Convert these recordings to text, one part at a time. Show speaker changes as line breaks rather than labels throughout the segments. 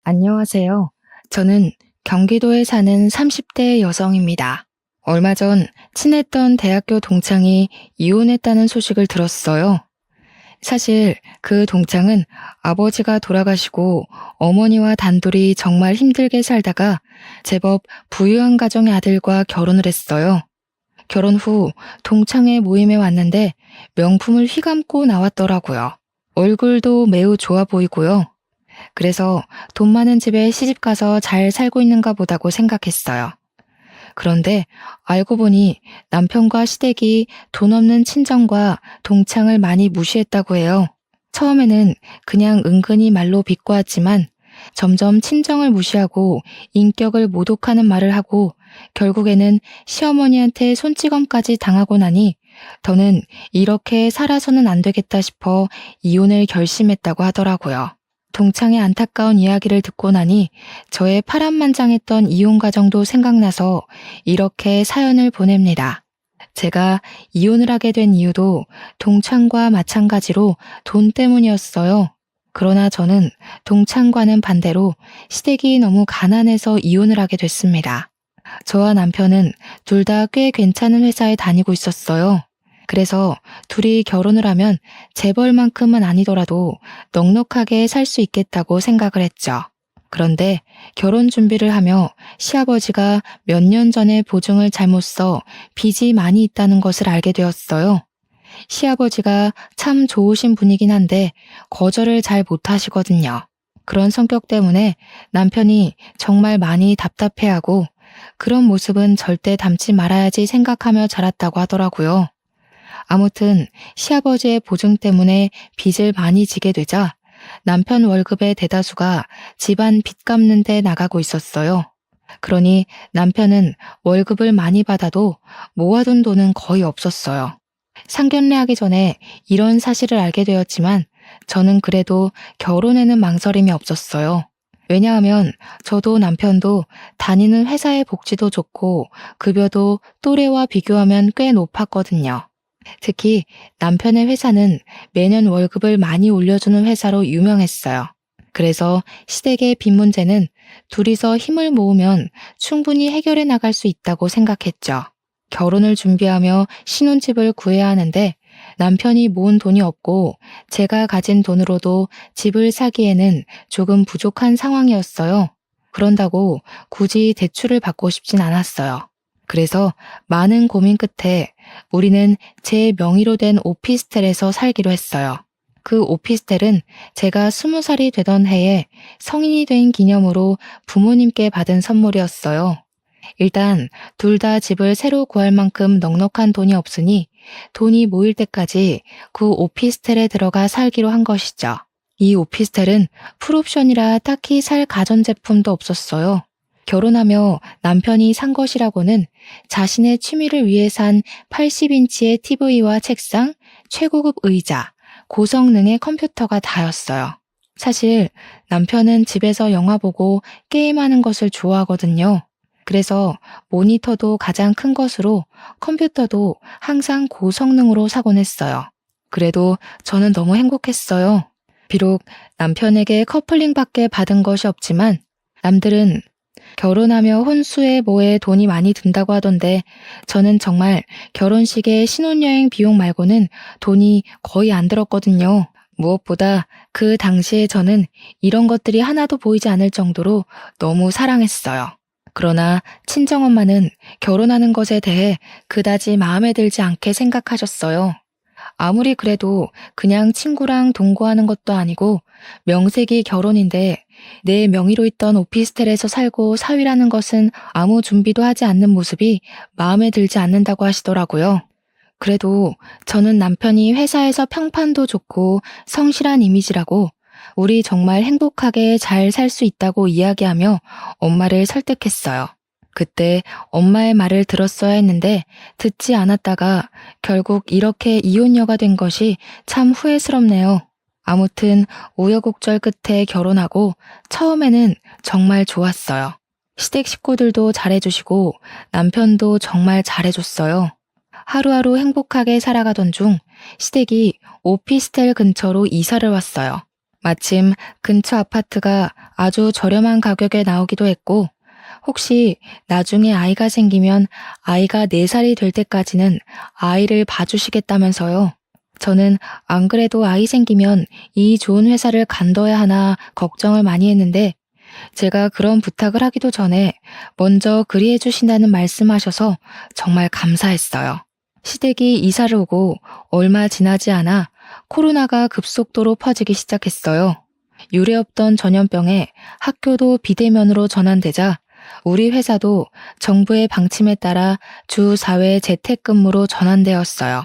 안녕하세요. 저는 경기도에 사는 30대 여성입니다. 얼마 전 친했던 대학교 동창이 이혼했다는 소식을 들었어요. 사실 그 동창은 아버지가 돌아가시고 어머니와 단둘이 정말 힘들게 살다가 제법 부유한 가정의 아들과 결혼을 했어요. 결혼 후 동창회 모임에 왔는데 명품을 휘감고 나왔더라고요. 얼굴도 매우 좋아 보이고요. 그래서 돈 많은 집에 시집 가서 잘 살고 있는가 보다고 생각했어요. 그런데 알고 보니 남편과 시댁이 돈 없는 친정과 동창을 많이 무시했다고 해요. 처음에는 그냥 은근히 말로 비꼬았지만 점점 친정을 무시하고 인격을 모독하는 말을 하고 결국에는 시어머니한테 손찌검까지 당하고 나니 더는 이렇게 살아서는 안 되겠다 싶어 이혼을 결심했다고 하더라고요. 동창의 안타까운 이야기를 듣고 나니 저의 파란만장했던 이혼 과정도 생각나서 이렇게 사연을 보냅니다. 제가 이혼을 하게 된 이유도 동창과 마찬가지로 돈 때문이었어요. 그러나 저는 동창과는 반대로 시댁이 너무 가난해서 이혼을 하게 됐습니다. 저와 남편은 둘 다 꽤 괜찮은 회사에 다니고 있었어요. 그래서 둘이 결혼을 하면 재벌만큼은 아니더라도 넉넉하게 살 수 있겠다고 생각을 했죠. 그런데 결혼 준비를 하며 시아버지가 몇 년 전에 보증을 잘못 써 빚이 많이 있다는 것을 알게 되었어요. 시아버지가 참 좋으신 분이긴 한데 거절을 잘 못하시거든요. 그런 성격 때문에 남편이 정말 많이 답답해하고 그런 모습은 절대 닮지 말아야지 생각하며 자랐다고 하더라고요. 아무튼 시아버지의 보증 때문에 빚을 많이 지게 되자 남편 월급의 대다수가 집안 빚 갚는 데 나가고 있었어요. 그러니 남편은 월급을 많이 받아도 모아둔 돈은 거의 없었어요. 상견례하기 전에 이런 사실을 알게 되었지만 저는 그래도 결혼에는 망설임이 없었어요. 왜냐하면 저도 남편도 다니는 회사의 복지도 좋고 급여도 또래와 비교하면 꽤 높았거든요. 특히 남편의 회사는 매년 월급을 많이 올려주는 회사로 유명했어요. 그래서 시댁의 빚 문제는 둘이서 힘을 모으면 충분히 해결해 나갈 수 있다고 생각했죠. 결혼을 준비하며 신혼집을 구해야 하는데 남편이 모은 돈이 없고 제가 가진 돈으로도 집을 사기에는 조금 부족한 상황이었어요. 그런다고 굳이 대출을 받고 싶진 않았어요. 그래서 많은 고민 끝에 우리는 제 명의로 된 오피스텔에서 살기로 했어요. 그 오피스텔은 제가 20살이 되던 해에 성인이 된 기념으로 부모님께 받은 선물이었어요. 일단 둘 다 집을 새로 구할 만큼 넉넉한 돈이 없으니 돈이 모일 때까지 그 오피스텔에 들어가 살기로 한 것이죠. 이 오피스텔은 풀옵션이라 딱히 살 가전제품도 없었어요. 결혼하며 남편이 산 것이라고는 자신의 취미를 위해 산 80인치의 TV와 책상, 최고급 의자, 고성능의 컴퓨터가 다였어요. 사실 남편은 집에서 영화 보고 게임하는 것을 좋아하거든요. 그래서 모니터도 가장 큰 것으로 컴퓨터도 항상 고성능으로 사곤 했어요. 그래도 저는 너무 행복했어요. 비록 남편에게 커플링밖에 받은 것이 없지만 남들은 결혼하며 혼수에 뭐에 돈이 많이 든다고 하던데 저는 정말 결혼식에 신혼여행 비용 말고는 돈이 거의 안 들었거든요. 무엇보다 그 당시에 저는 이런 것들이 하나도 보이지 않을 정도로 너무 사랑했어요. 그러나 친정엄마는 결혼하는 것에 대해 그다지 마음에 들지 않게 생각하셨어요. 아무리 그래도 그냥 친구랑 동거하는 것도 아니고 명색이 결혼인데 내 명의로 있던 오피스텔에서 살고 사위라는 것은 아무 준비도 하지 않는 모습이 마음에 들지 않는다고 하시더라고요. 그래도 저는 남편이 회사에서 평판도 좋고 성실한 이미지라고 우리 정말 행복하게 잘 살 수 있다고 이야기하며 엄마를 설득했어요. 그때 엄마의 말을 들었어야 했는데 듣지 않았다가 결국 이렇게 이혼녀가 된 것이 참 후회스럽네요. 아무튼 우여곡절 끝에 결혼하고 처음에는 정말 좋았어요. 시댁 식구들도 잘해주시고 남편도 정말 잘해줬어요. 하루하루 행복하게 살아가던 중 시댁이 오피스텔 근처로 이사를 왔어요. 마침 근처 아파트가 아주 저렴한 가격에 나오기도 했고, 혹시 나중에 아이가 생기면 아이가 4살이 될 때까지는 아이를 봐주시겠다면서요. 저는 안 그래도 아이 생기면 이 좋은 회사를 간둬야 하나 걱정을 많이 했는데, 제가 그런 부탁을 하기도 전에 먼저 그리해 주신다는 말씀하셔서 정말 감사했어요. 시댁이 이사를 오고 얼마 지나지 않아 코로나가 급속도로 퍼지기 시작했어요. 유례없던 전염병에 학교도 비대면으로 전환되자 우리 회사도 정부의 방침에 따라 주 4회 재택근무로 전환되었어요.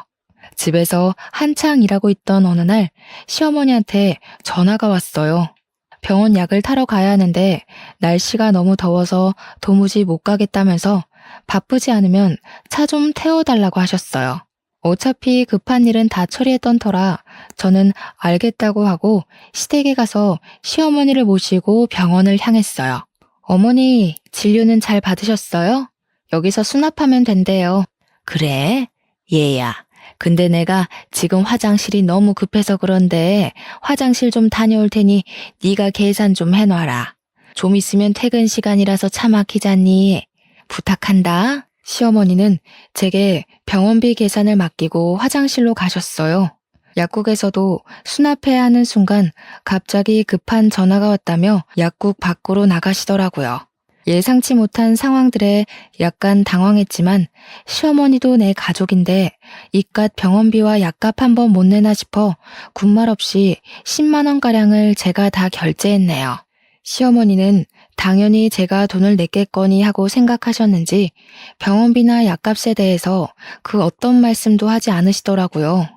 집에서 한창 일하고 있던 어느 날 시어머니한테 전화가 왔어요. 병원 약을 타러 가야 하는데 날씨가 너무 더워서 도무지 못 가겠다면서 바쁘지 않으면 차 좀 태워달라고 하셨어요. 어차피 급한 일은 다 처리했던 터라 저는 알겠다고 하고 시댁에 가서 시어머니를 모시고 병원을 향했어요. 어머니, 진료는 잘 받으셨어요? 여기서 수납하면 된대요. 그래? 얘야. 근데 내가 지금 화장실이 너무 급해서 그런데 화장실 좀 다녀올 테니 네가 계산 좀 해놔라. 좀 있으면 퇴근 시간이라서 차 막히잖니. 부탁한다. 시어머니는 제게 병원비 계산을 맡기고 화장실로 가셨어요. 약국에서도 수납해야 하는 순간 갑자기 급한 전화가 왔다며 약국 밖으로 나가시더라고요. 예상치 못한 상황들에 약간 당황했지만 시어머니도 내 가족인데 이깟 병원비와 약값 한 번 못 내나 싶어 군말 없이 10만 원가량을 제가 다 결제했네요. 시어머니는 당연히 제가 돈을 냈겠거니 하고 생각하셨는지 병원비나 약값에 대해서 그 어떤 말씀도 하지 않으시더라고요.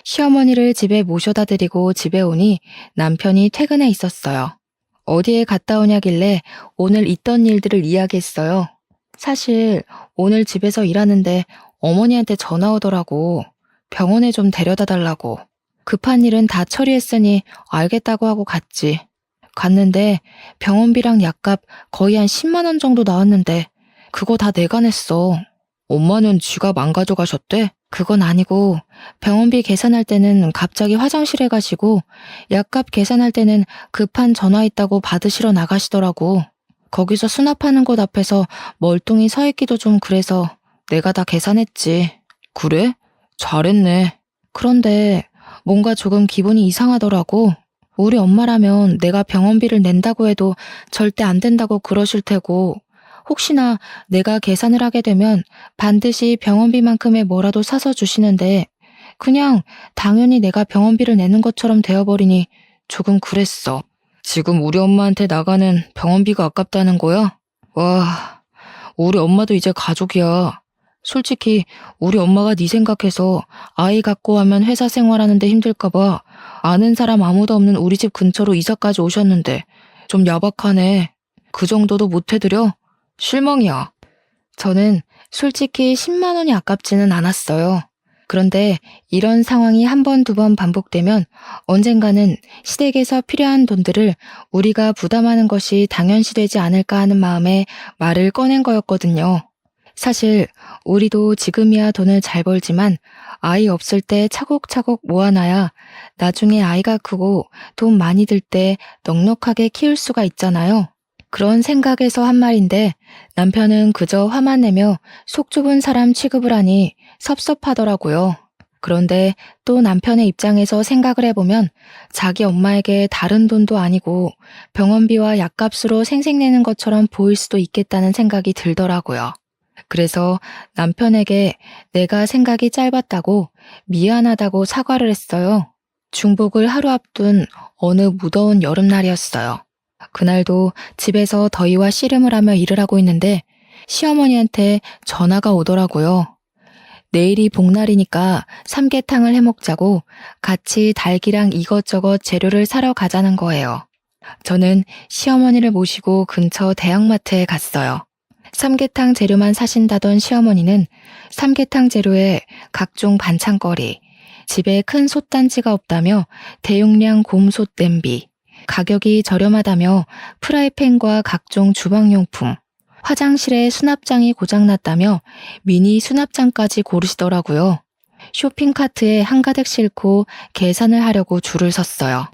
시어머니를 집에 모셔다 드리고 집에 오니 남편이 퇴근해 있었어요. 어디에 갔다 오냐길래 오늘 있던 일들을 이야기했어요. 사실 오늘 집에서 일하는데 어머니한테 전화 오더라고. 병원에 좀 데려다 달라고. 급한 일은 다 처리했으니 알겠다고 하고 갔지. 갔는데 병원비랑 약값 거의 한 10만 원 정도 나왔는데 그거 다 내가 냈어. 엄마는 지갑 안 가져가셨대? 그건 아니고 병원비 계산할 때는 갑자기 화장실에 가시고 약값 계산할 때는 급한 전화 있다고 받으시러 나가시더라고. 거기서 수납하는 곳 앞에서 멀뚱히 서 있기도 좀 그래서 내가 다 계산했지. 그래? 잘했네. 그런데 뭔가 조금 기분이 이상하더라고. 우리 엄마라면 내가 병원비를 낸다고 해도 절대 안 된다고 그러실 테고 혹시나 내가 계산을 하게 되면 반드시 병원비만큼의 뭐라도 사서 주시는데 그냥 당연히 내가 병원비를 내는 것처럼 되어버리니 조금 그랬어. 지금 우리 엄마한테 나가는 병원비가 아깝다는 거야? 와, 우리 엄마도 이제 가족이야. 솔직히 우리 엄마가 네 생각해서 아이 갖고 하면 회사 생활하는데 힘들까봐 아는 사람 아무도 없는 우리 집 근처로 이사까지 오셨는데 좀 야박하네. 그 정도도 못 해드려? 실망이야. 저는 솔직히 10만 원이 아깝지는 않았어요. 그런데 이런 상황이 한 번, 두 번 반복되면 언젠가는 시댁에서 필요한 돈들을 우리가 부담하는 것이 당연시되지 않을까 하는 마음에 말을 꺼낸 거였거든요. 사실 우리도 지금이야 돈을 잘 벌지만 아이 없을 때 차곡차곡 모아놔야 나중에 아이가 크고 돈 많이 들 때 넉넉하게 키울 수가 있잖아요. 그런 생각에서 한 말인데 남편은 그저 화만 내며 속 좁은 사람 취급을 하니 섭섭하더라고요. 그런데 또 남편의 입장에서 생각을 해보면 자기 엄마에게 다른 돈도 아니고 병원비와 약값으로 생색내는 것처럼 보일 수도 있겠다는 생각이 들더라고요. 그래서 남편에게 내가 생각이 짧았다고 미안하다고 사과를 했어요. 중복을 하루 앞둔 어느 무더운 여름날이었어요. 그날도 집에서 더위와 씨름을 하며 일을 하고 있는데 시어머니한테 전화가 오더라고요. 내일이 복날이니까 삼계탕을 해먹자고 같이 닭이랑 이것저것 재료를 사러 가자는 거예요. 저는 시어머니를 모시고 근처 대형마트에 갔어요. 삼계탕 재료만 사신다던 시어머니는 삼계탕 재료에 각종 반찬거리, 집에 큰 솥단지가 없다며 대용량 곰솥 냄비, 가격이 저렴하다며 프라이팬과 각종 주방용품, 화장실에 수납장이 고장났다며 미니 수납장까지 고르시더라고요. 쇼핑카트에 한가득 싣고 계산을 하려고 줄을 섰어요.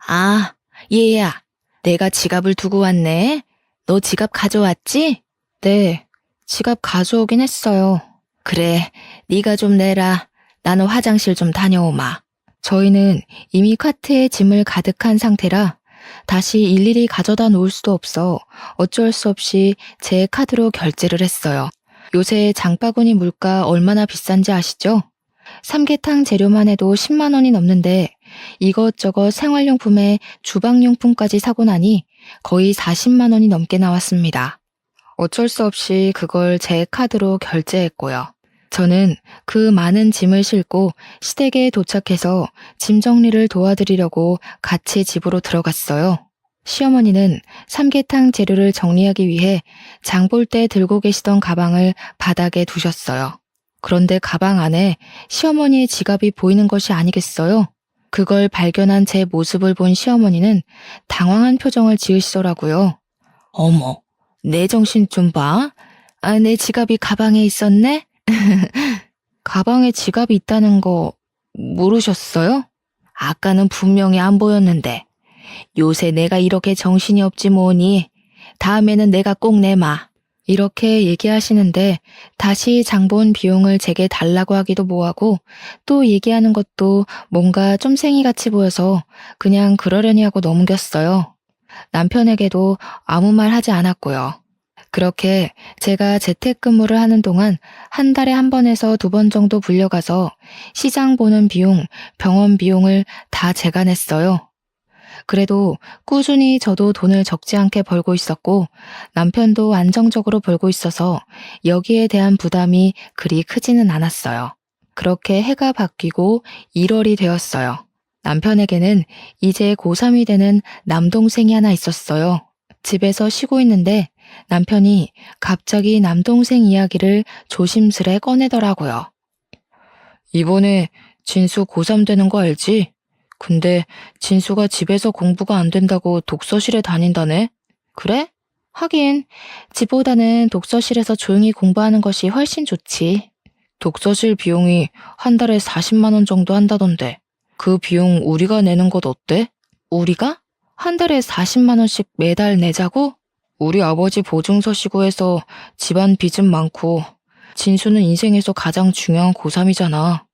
아, 얘야, 내가 지갑을 두고 왔네. 너 지갑 가져왔지? 네, 지갑 가져오긴 했어요. 그래, 네가 좀 내라. 나는 화장실 좀 다녀오마. 저희는 이미 카트에 짐을 가득한 상태라 다시 일일이 가져다 놓을 수도 없어 어쩔 수 없이 제 카드로 결제를 했어요. 요새 장바구니 물가 얼마나 비싼지 아시죠? 삼계탕 재료만 해도 10만 원이 넘는데 이것저것 생활용품에 주방용품까지 사고 나니 거의 40만 원이 넘게 나왔습니다. 어쩔 수 없이 그걸 제 카드로 결제했고요. 저는 그 많은 짐을 싣고 시댁에 도착해서 짐 정리를 도와드리려고 같이 집으로 들어갔어요. 시어머니는 삼계탕 재료를 정리하기 위해 장볼 때 들고 계시던 가방을 바닥에 두셨어요. 그런데 가방 안에 시어머니의 지갑이 보이는 것이 아니겠어요? 그걸 발견한 제 모습을 본 시어머니는 당황한 표정을 지으시더라고요. 어머, 내 정신 좀 봐. 아, 내 지갑이 가방에 있었네? 가방에 지갑이 있다는 거 모르셨어요? 아까는 분명히 안 보였는데. 요새 내가 이렇게 정신이 없지 뭐니. 다음에는 내가 꼭 내마. 이렇게 얘기하시는데 다시 장본 비용을 제게 달라고 하기도 뭐하고 또 얘기하는 것도 뭔가 쫌생이같이 보여서 그냥 그러려니 하고 넘겼어요. 남편에게도 아무 말 하지 않았고요. 그렇게 제가 재택근무를 하는 동안 한 달에 한 번에서 두 번 정도 불려가서 시장 보는 비용, 병원 비용을 다 제가 냈어요. 그래도 꾸준히 저도 돈을 적지 않게 벌고 있었고 남편도 안정적으로 벌고 있어서 여기에 대한 부담이 그리 크지는 않았어요. 그렇게 해가 바뀌고 1월이 되었어요. 남편에게는 이제 고3이 되는 남동생이 하나 있었어요. 집에서 쉬고 있는데 남편이 갑자기 남동생 이야기를 조심스레 꺼내더라고요. 이번에 진수 고3 되는 거 알지? 근데 진수가 집에서 공부가 안 된다고 독서실에 다닌다네? 그래? 하긴 집보다는 독서실에서 조용히 공부하는 것이 훨씬 좋지. 독서실 비용이 한 달에 40만 원 정도 한다던데 그 비용 우리가 내는 것 어때? 우리가? 한 달에 40만 원씩 매달 내자고? 우리 아버지 보증서시고 해서 집안 빚은 많고 진수는 인생에서 가장 중요한 고3이잖아.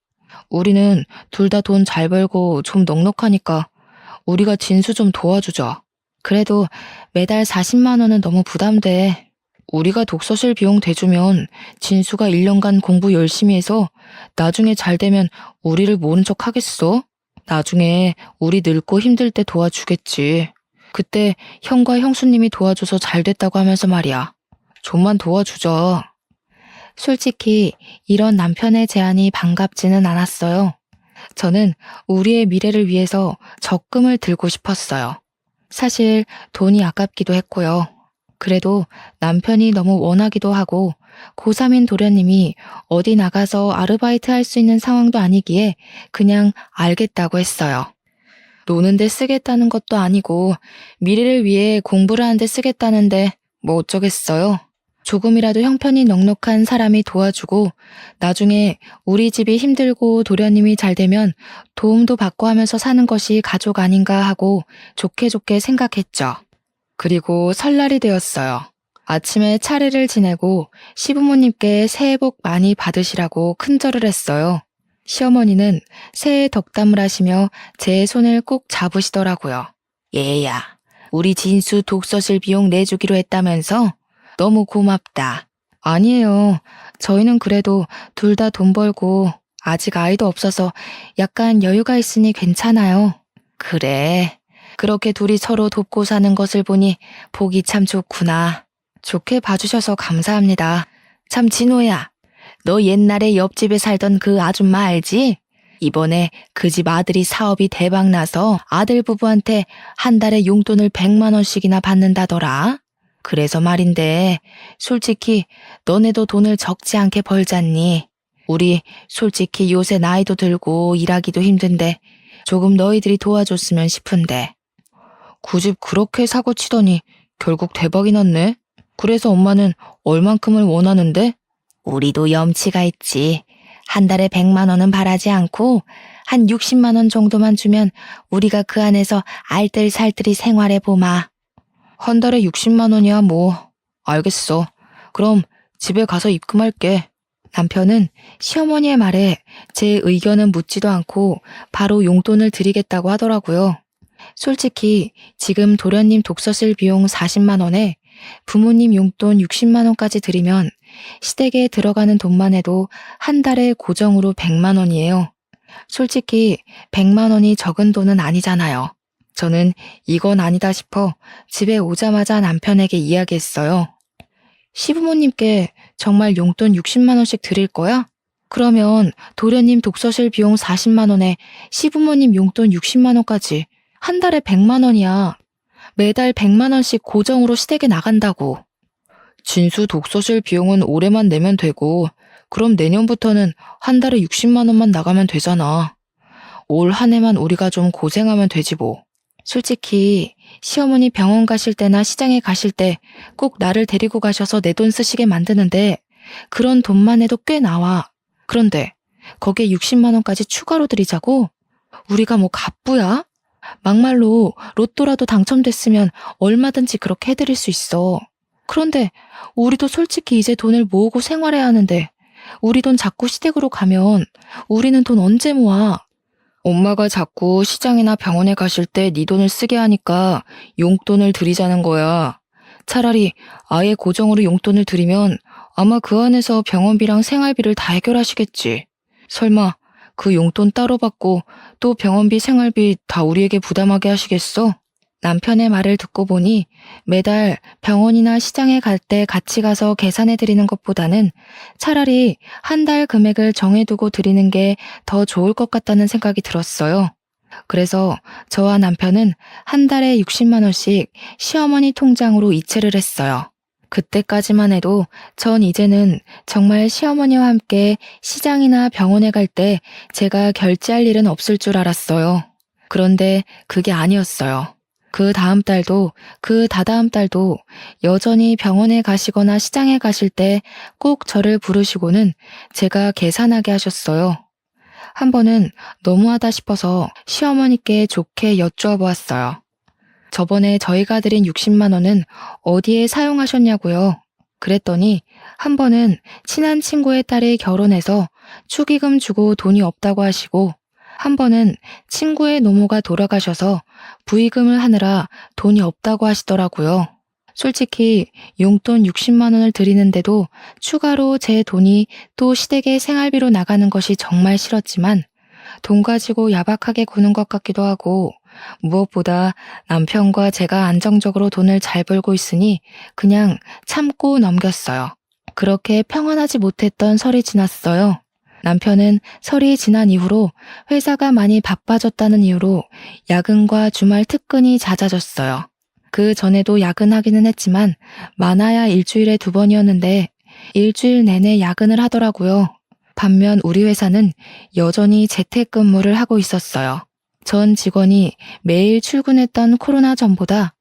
우리는 둘 다 돈 잘 벌고 좀 넉넉하니까 우리가 진수 좀 도와주자. 그래도 매달 40만 원은 너무 부담돼. 우리가 독서실 비용 대주면 진수가 1년간 공부 열심히 해서 나중에 잘 되면 우리를 모른 척 하겠어? 나중에 우리 늙고 힘들 때 도와주겠지. 그때 형과 형수님이 도와줘서 잘 됐다고 하면서 말이야. 좀만 도와주자. 솔직히 이런 남편의 제안이 반갑지는 않았어요. 저는 우리의 미래를 위해서 적금을 들고 싶었어요. 사실 돈이 아깝기도 했고요. 그래도 남편이 너무 원하기도 하고 고3인 도련님이 어디 나가서 아르바이트 할 수 있는 상황도 아니기에 그냥 알겠다고 했어요. 노는데 쓰겠다는 것도 아니고 미래를 위해 공부를 하는데 쓰겠다는데 뭐 어쩌겠어요. 조금이라도 형편이 넉넉한 사람이 도와주고 나중에 우리 집이 힘들고 도련님이 잘 되면 도움도 받고 하면서 사는 것이 가족 아닌가 하고 좋게 좋게 생각했죠. 그리고 설날이 되었어요. 아침에 차례를 지내고 시부모님께 새해 복 많이 받으시라고 큰절을 했어요. 시어머니는 새해 덕담을 하시며 제 손을 꼭 잡으시더라고요. 얘야, 우리 진수 독서실 비용 내주기로 했다면서? 너무 고맙다. 아니에요. 저희는 그래도 둘 다 돈 벌고 아직 아이도 없어서 약간 여유가 있으니 괜찮아요. 그래. 그렇게 둘이 서로 돕고 사는 것을 보니 보기 참 좋구나. 좋게 봐주셔서 감사합니다. 참 진호야, 너 옛날에 옆집에 살던 그 아줌마 알지? 이번에 그 집 아들이 사업이 대박 나서 아들 부부한테 한 달에 용돈을 100만 원씩이나 받는다더라. 그래서 말인데 솔직히 너네도 돈을 적지 않게 벌잖니. 우리 솔직히 요새 나이도 들고 일하기도 힘든데 조금 너희들이 도와줬으면 싶은데. 그 집 그렇게 사고 치더니 결국 대박이 났네. 그래서 엄마는 얼만큼을 원하는데? 우리도 염치가 있지. 한 달에 100만 원은 바라지 않고 한 60만 원 정도만 주면 우리가 그 안에서 알뜰살뜰히 생활해 보마. 한 달에 60만 원이야 뭐. 알겠어. 그럼 집에 가서 입금할게. 남편은 시어머니의 말에 제 의견은 묻지도 않고 바로 용돈을 드리겠다고 하더라고요. 솔직히 지금 도련님 독서실 비용 40만 원에 부모님 용돈 60만 원까지 드리면 시댁에 들어가는 돈만 해도 한 달에 고정으로 100만 원이에요. 솔직히 100만 원이 적은 돈은 아니잖아요. 저는 이건 아니다 싶어 집에 오자마자 남편에게 이야기했어요. 시부모님께 정말 용돈 60만 원씩 드릴 거야? 그러면 도련님 독서실 비용 40만 원에 시부모님 용돈 60만 원까지 한 달에 100만 원이야. 매달 100만 원씩 고정으로 시댁에 나간다고. 진수 독서실 비용은 올해만 내면 되고 그럼 내년부터는 한 달에 60만 원만 나가면 되잖아. 올 한 해만 우리가 좀 고생하면 되지 뭐. 솔직히 시어머니 병원 가실 때나 시장에 가실 때 꼭 나를 데리고 가셔서 내 돈 쓰시게 만드는데 그런 돈만 해도 꽤 나와. 그런데 거기에 60만 원까지 추가로 드리자고? 우리가 뭐 갑부야? 막말로 로또라도 당첨됐으면 얼마든지 그렇게 해드릴 수 있어. 그런데 우리도 솔직히 이제 돈을 모으고 생활해야 하는데 우리 돈 자꾸 시댁으로 가면 우리는 돈 언제 모아? 엄마가 자꾸 시장이나 병원에 가실 때 네 돈을 쓰게 하니까 용돈을 드리자는 거야. 차라리 아예 고정으로 용돈을 드리면 아마 그 안에서 병원비랑 생활비를 다 해결하시겠지. 설마 그 용돈 따로 받고 또 병원비 생활비 다 우리에게 부담하게 하시겠어? 남편의 말을 듣고 보니 매달 병원이나 시장에 갈 때 같이 가서 계산해 드리는 것보다는 차라리 한 달 금액을 정해두고 드리는 게 더 좋을 것 같다는 생각이 들었어요. 그래서 저와 남편은 한 달에 60만 원씩 시어머니 통장으로 이체를 했어요. 그때까지만 해도 전 이제는 정말 시어머니와 함께 시장이나 병원에 갈 때 제가 결제할 일은 없을 줄 알았어요. 그런데 그게 아니었어요. 그 다음 달도 그 다다음 달도 여전히 병원에 가시거나 시장에 가실 때 꼭 저를 부르시고는 제가 계산하게 하셨어요. 한 번은 너무하다 싶어서 시어머니께 좋게 여쭈어 보았어요. 저번에 저희가 드린 60만 원은 어디에 사용하셨냐고요. 그랬더니 한 번은 친한 친구의 딸이 결혼해서 축의금 주고 돈이 없다고 하시고 한 번은 친구의 노모가 돌아가셔서 부의금을 하느라 돈이 없다고 하시더라고요. 솔직히 용돈 60만 원을 드리는데도 추가로 제 돈이 또 시댁의 생활비로 나가는 것이 정말 싫었지만 돈 가지고 야박하게 구는 것 같기도 하고 무엇보다 남편과 제가 안정적으로 돈을 잘 벌고 있으니 그냥 참고 넘겼어요. 그렇게 평안하지 못했던 설이 지났어요. 남편은 설이 지난 이후로 회사가 많이 바빠졌다는 이유로 야근과 주말 특근이 잦아졌어요. 그 전에도 야근하기는 했지만 많아야 일주일에 2번이었는데 일주일 내내 야근을 하더라고요. 반면 우리 회사는 여전히 재택근무를 하고 있었어요. 전 직원이 매일 출근했던 코로나 전보다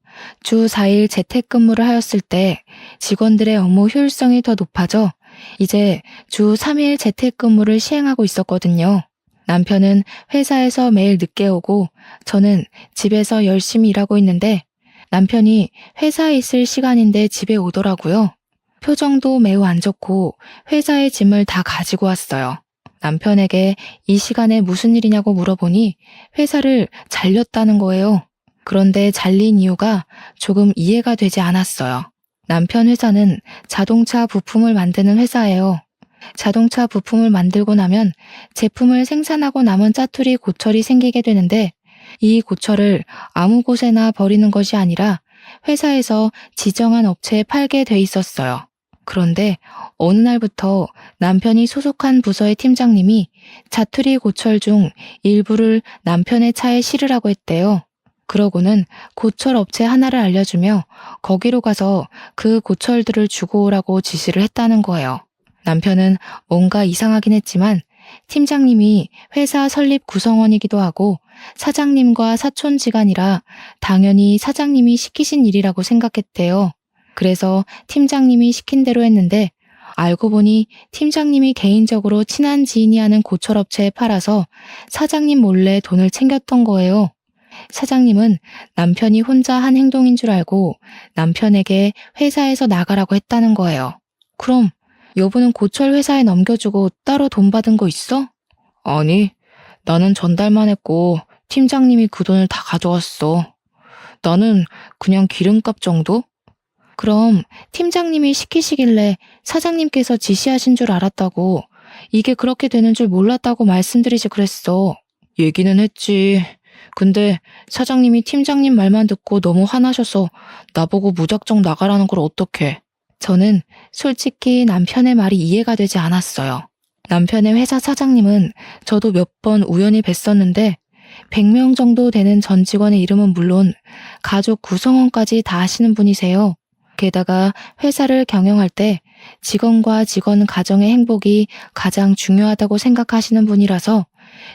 주 4일 재택근무를 하였을 때 직원들의 업무 효율성이 더 높아져 이제 주 3일 재택근무를 시행하고 있었거든요. 남편은 회사에서 매일 늦게 오고 저는 집에서 열심히 일하고 있는데 남편이 회사에 있을 시간인데 집에 오더라고요. 표정도 매우 안 좋고 회사의 짐을 다 가지고 왔어요. 남편에게 이 시간에 무슨 일이냐고 물어보니 회사를 잘렸다는 거예요. 그런데 잘린 이유가 조금 이해가 되지 않았어요. 남편 회사는 자동차 부품을 만드는 회사예요. 자동차 부품을 만들고 나면 제품을 생산하고 남은 짜투리 고철이 생기게 되는데 이 고철을 아무 곳에나 버리는 것이 아니라 회사에서 지정한 업체에 팔게 돼 있었어요. 그런데 어느 날부터 남편이 소속한 부서의 팀장님이 자투리 고철 중 일부를 남편의 차에 실으라고 했대요. 그러고는 고철 업체 하나를 알려주며 거기로 가서 그 고철들을 주고 오라고 지시를 했다는 거예요. 남편은 뭔가 이상하긴 했지만 팀장님이 회사 설립 구성원이기도 하고 사장님과 사촌지간이라 당연히 사장님이 시키신 일이라고 생각했대요. 그래서 팀장님이 시킨 대로 했는데 알고 보니 팀장님이 개인적으로 친한 지인이 하는 고철업체에 팔아서 사장님 몰래 돈을 챙겼던 거예요. 사장님은 남편이 혼자 한 행동인 줄 알고 남편에게 회사에서 나가라고 했다는 거예요. 그럼 여보는 고철 회사에 넘겨주고 따로 돈 받은 거 있어? 아니, 나는 전달만 했고 팀장님이 그 돈을 다 가져갔어. 나는 그냥 기름값 정도? 그럼 팀장님이 시키시길래 사장님께서 지시하신 줄 알았다고, 이게 그렇게 되는 줄 몰랐다고 말씀드리지 그랬어. 얘기는 했지. 근데 사장님이 팀장님 말만 듣고 너무 화나셔서 나보고 무작정 나가라는 걸 어떡해. 저는 솔직히 남편의 말이 이해가 되지 않았어요. 남편의 회사 사장님은 저도 몇 번 우연히 뵀었는데 100명 정도 되는 전 직원의 이름은 물론 가족 구성원까지 다 아시는 분이세요. 게다가 회사를 경영할 때 직원과 직원 가정의 행복이 가장 중요하다고 생각하시는 분이라서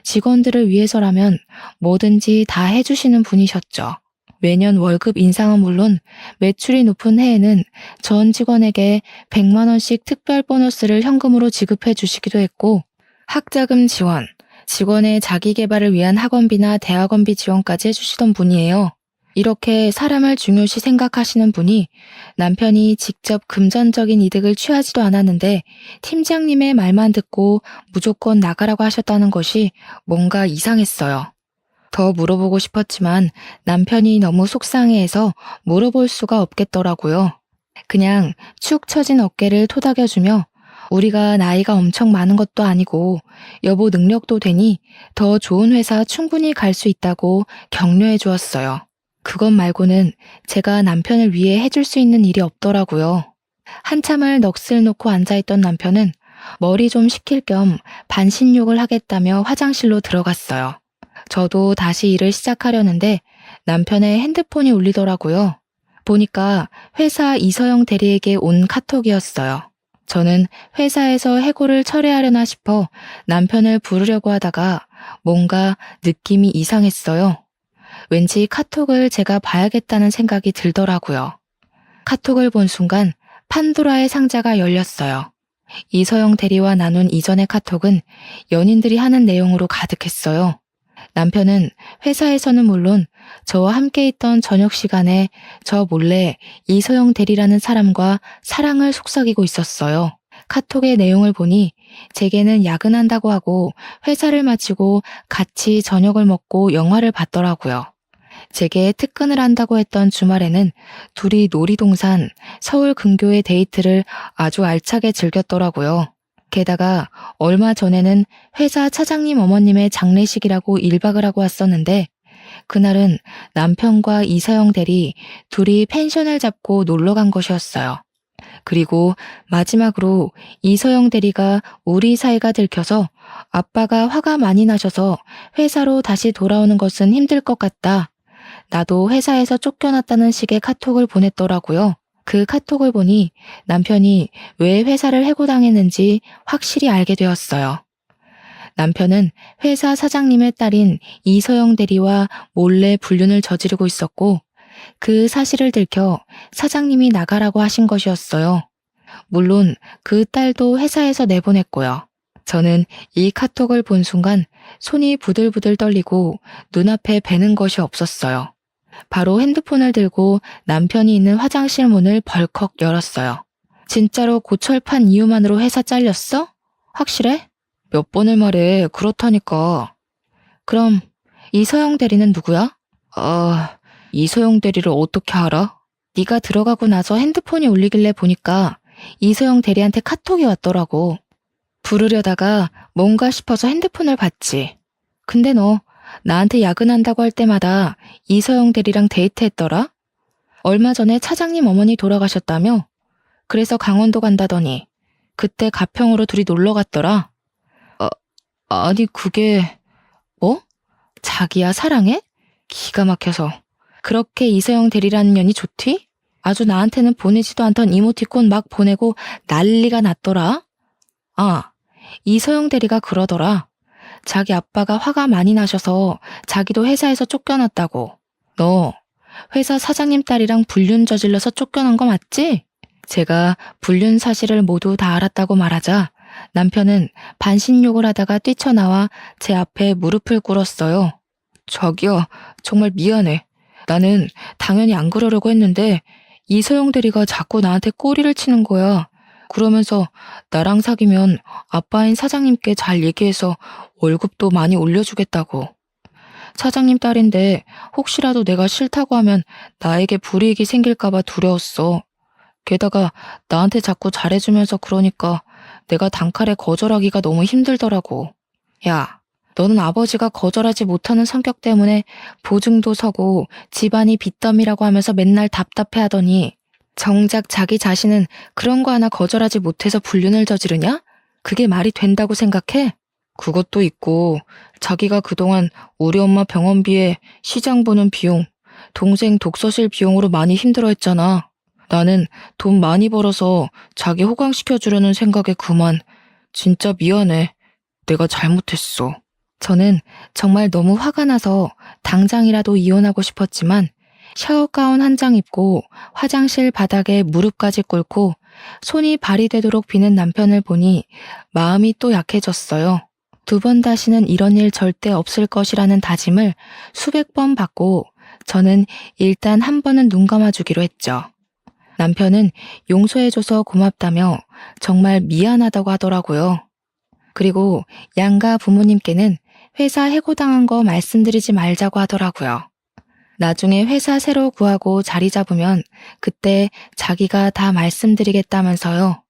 직원들을 위해서라면 뭐든지 다 해주시는 분이셨죠. 매년 월급 인상은 물론 매출이 높은 해에는 전 직원에게 100만 원씩 특별 보너스를 현금으로 지급해 주시기도 했고, 학자금 지원, 직원의 자기 개발을 위한 학원비나 대학원비 지원까지 해주시던 분이에요. 이렇게 사람을 중요시 생각하시는 분이 남편이 직접 금전적인 이득을 취하지도 않았는데 팀장님의 말만 듣고 무조건 나가라고 하셨다는 것이 뭔가 이상했어요. 더 물어보고 싶었지만 남편이 너무 속상해해서 물어볼 수가 없겠더라고요. 그냥 축 처진 어깨를 토닥여주며 우리가 나이가 엄청 많은 것도 아니고 여보 능력도 되니 더 좋은 회사 충분히 갈 수 있다고 격려해 주었어요. 그것 말고는 제가 남편을 위해 해줄 수 있는 일이 없더라고요. 한참을 넋을 놓고 앉아있던 남편은 머리 좀 식힐 겸 반신욕을 하겠다며 화장실로 들어갔어요. 저도 다시 일을 시작하려는데 남편의 핸드폰이 울리더라고요. 보니까 회사 이서영 대리에게 온 카톡이었어요. 저는 회사에서 해고를 철회하려나 싶어 남편을 부르려고 하다가 뭔가 느낌이 이상했어요. 왠지 카톡을 제가 봐야겠다는 생각이 들더라고요. 카톡을 본 순간 판도라의 상자가 열렸어요. 이서영 대리와 나눈 이전의 카톡은 연인들이 하는 내용으로 가득했어요. 남편은 회사에서는 물론 저와 함께 있던 저녁 시간에 저 몰래 이서영 대리라는 사람과 사랑을 속삭이고 있었어요. 카톡의 내용을 보니 제게는 야근한다고 하고 회사를 마치고 같이 저녁을 먹고 영화를 봤더라고요. 제게 특근을 한다고 했던 주말에는 둘이 놀이동산, 서울 근교의 데이트를 아주 알차게 즐겼더라고요. 게다가 얼마 전에는 회사 차장님 어머님의 장례식이라고 1박을 하고 왔었는데 그날은 남편과 이서영 대리 둘이 펜션을 잡고 놀러 간 것이었어요. 그리고 마지막으로 이서영 대리가 우리 사이가 들켜서 아빠가 화가 많이 나셔서 회사로 다시 돌아오는 것은 힘들 것 같다. 나도 회사에서 쫓겨났다는 식의 카톡을 보냈더라고요. 그 카톡을 보니 남편이 왜 회사를 해고당했는지 확실히 알게 되었어요. 남편은 회사 사장님의 딸인 이서영 대리와 몰래 불륜을 저지르고 있었고 그 사실을 들켜 사장님이 나가라고 하신 것이었어요. 물론 그 딸도 회사에서 내보냈고요. 저는 이 카톡을 본 순간 손이 부들부들 떨리고 눈앞에 뵈는 것이 없었어요. 바로 핸드폰을 들고 남편이 있는 화장실 문을 벌컥 열었어요. 진짜로 고철판 이유만으로 회사 잘렸어? 확실해? 몇 번을 말해. 그렇다니까. 그럼 이서영 대리는 누구야? 이서영 대리를 어떻게 알아? 네가 들어가고 나서 핸드폰이 울리길래 보니까 이서영 대리한테 카톡이 왔더라고. 부르려다가 뭔가 싶어서 핸드폰을 봤지. 근데 너 나한테 야근한다고 할 때마다 이서영 대리랑 데이트했더라? 얼마 전에 차장님 어머니 돌아가셨다며? 그래서 강원도 간다더니 그때 가평으로 둘이 놀러 갔더라? 아니 그게... 뭐? 자기야 사랑해? 기가 막혀서. 그렇게 이서영 대리라는 년이 좋디? 아주 나한테는 보내지도 않던 이모티콘 막 보내고 난리가 났더라? 이서영 대리가 그러더라. 자기 아빠가 화가 많이 나셔서 자기도 회사에서 쫓겨났다고. 너 회사 사장님 딸이랑 불륜 저질러서 쫓겨난 거 맞지? 제가 불륜 사실을 모두 다 알았다고 말하자 남편은 반신욕을 하다가 뛰쳐나와 제 앞에 무릎을 꿇었어요. 자기야, 정말 미안해. 나는 당연히 안 그러려고 했는데 이소영 대리가 자꾸 나한테 꼬리를 치는 거야. 그러면서 나랑 사귀면 아빠인 사장님께 잘 얘기해서 월급도 많이 올려주겠다고. 사장님 딸인데 혹시라도 내가 싫다고 하면 나에게 불이익이 생길까봐 두려웠어. 게다가 나한테 자꾸 잘해주면서 그러니까 내가 단칼에 거절하기가 너무 힘들더라고. 야, 너는 아버지가 거절하지 못하는 성격 때문에 보증도 서고 집안이 빚더미라고 하면서 맨날 답답해하더니 정작 자기 자신은 그런 거 하나 거절하지 못해서 불륜을 저지르냐? 그게 말이 된다고 생각해? 그것도 있고 자기가 그동안 우리 엄마 병원비에 시장 보는 비용, 동생 독서실 비용으로 많이 힘들어했잖아. 나는 돈 많이 벌어서 자기 호강시켜주려는 생각에 그만. 진짜 미안해. 내가 잘못했어. 저는 정말 너무 화가 나서 당장이라도 이혼하고 싶었지만 샤워 가운 한 장 입고 화장실 바닥에 무릎까지 꿇고 손이 발이 되도록 비는 남편을 보니 마음이 또 약해졌어요. 2번 다시는 이런 일 절대 없을 것이라는 다짐을 수백 번 받고 저는 일단 한 번은 눈 감아주기로 했죠. 남편은 용서해줘서 고맙다며 정말 미안하다고 하더라고요. 그리고 양가 부모님께는 회사 해고당한 거 말씀드리지 말자고 하더라고요. 나중에 회사 새로 구하고 자리 잡으면 그때 자기가 다 말씀드리겠다면서요.